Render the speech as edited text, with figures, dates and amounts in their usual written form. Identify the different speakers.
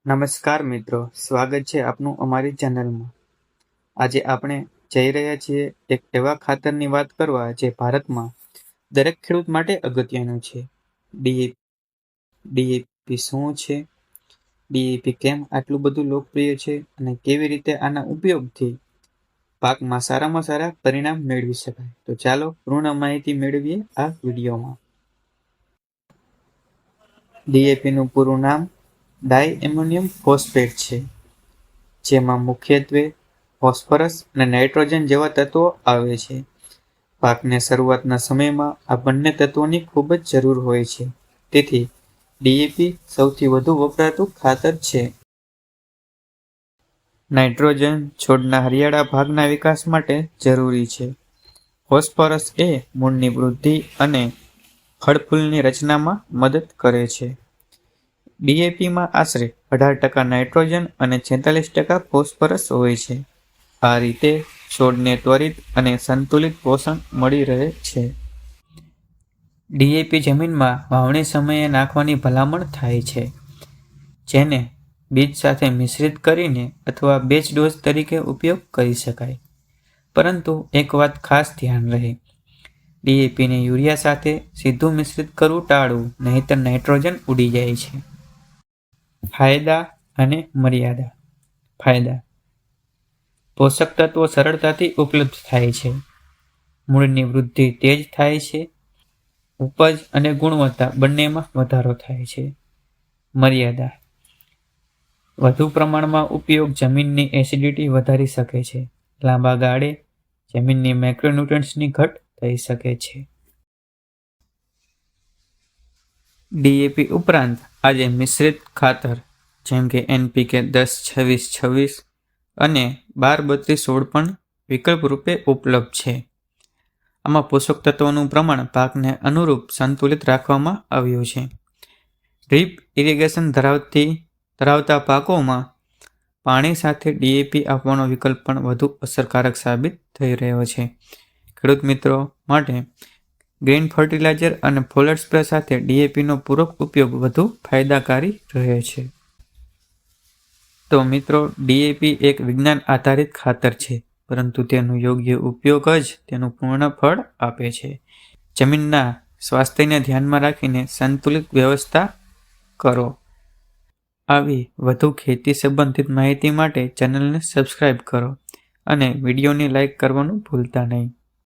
Speaker 1: નમસ્કાર મિત્રો, સ્વાગત છે આપનું અમારી ચેનલમાં. આજે આપણે જઈ રહ્યા છીએ એક એવા ખાતરની વાત કરવા જે ભારતમાં દરેક ખેડૂત માટે અગત્યનું છે. ડીએપી શું છે, ડીએપી કેમ આટલું બધું લોકપ્રિય છે અને કેવી રીતે આના ઉપયોગથી પાકમાં સારામાં સારા પરિણામ મેળવી શકાય. તો ચાલો પૂર્ણ માહિતી મેળવીએ આ વિડીયોમાં. ડીએપીનું પૂરું નામ ડાઈ એમોનિયમ ફોસ્ફેટ છે, જેમાં મુખ્યત્વે ફોસ્ફરસ અને નાઇટ્રોજન જેવા તત્વો આવે છે. પાકને શરૂઆતના સમયમાં આ બંને તત્વોની ખૂબ જ જરૂર હોય છે, તેથી ડીએપી સૌથી વધુ વપરાતું ખાતર છે. નાઇટ્રોજન છોડના હરિયાળા ભાગના વિકાસ માટે જરૂરી છે. ફોસ્ફરસ એ મૂળની વૃદ્ધિ અને ફળફૂલની રચનામાં મદદ કરે છે. ડીએપીમાં આશરે 18% નાઇટ્રોજન અને 46% ફોસ્ફરસ હોય છે. આ રીતે છોડને ત્વરિત અને સંતુલિત પોષણ મળી રહે છે. ડીએપી જમીનમાં વાવણી સમયે નાખવાની ભલામણ થાય છે, જેને બીજ સાથે મિશ્રિત કરીને અથવા બેચ ડોઝ તરીકે ઉપયોગ કરી શકાય. પરંતુ એક વાત ખાસ ધ્યાન રહે, ડીએપીને યુરિયા સાથે સીધું મિશ્રિત કરવું ટાળવું, નહીંતર નાઇટ્રોજન ઉડી જાય છે. ફાયદા અને મર્યાદા. ફાયદા: પોષક તત્વો સરળતાથી ઉપલબ્ધ થાય છે. મૂળની વૃદ્ધિ તેજ થાય છે. ઉપજ અને ગુણવત્તા બંનેમાં વધારો થાય છે. મર્યાદા: વધુ પ્રમાણમાં ઉપયોગ જમીનની એસિડિટી વધારી શકે છે. લાંબા ગાળે જમીનની માઇક્રોન્યુટ્રન્ટ્સની ઘટ થઈ શકે છે. ડીએપી ઉપરાંત આજે મિશ્રિત ખાતર જેમ કે એનપીકે 10-26-26 અને 12-32-16 પણ વિકલ્પ રૂપે ઉપલબ્ધ છે. આમાં પોષક તત્વોનું પ્રમાણ પાકને અનુરૂપ સંતુલિત રાખવામાં આવ્યું છે. ડ્રીપ ઇરિગેશન ધરાવતા પાકોમાં પાણી સાથે ડીએપી આપવાનો વિકલ્પ પણ વધુ અસરકારક સાબિત થઈ રહ્યો છે. ખેડૂત મિત્રો માટે ગ્રીન ફર્ટિલાઇઝર અને ફોલેટ સ્પ્રે સાથે ડીએપીનો પૂરક ઉપયોગ વધુ ફાયદાકારી રહે છે. તો મિત્રો, ડીએપી એક વિજ્ઞાન આધારિત ખાતર છે, પરંતુ તેનો યોગ્ય ઉપયોગ જ તેનું પૂર્ણ ફળ આપે છે. જમીનના સ્વાસ્થ્યને ધ્યાનમાં રાખીને સંતુલિત વ્યવસ્થા કરો. આવી વધુ ખેતી સંબંધિત માહિતી માટે ચેનલને સબસ્ક્રાઇબ કરો અને વિડીયોને લાઇક કરવાનું ભૂલતા નહીં.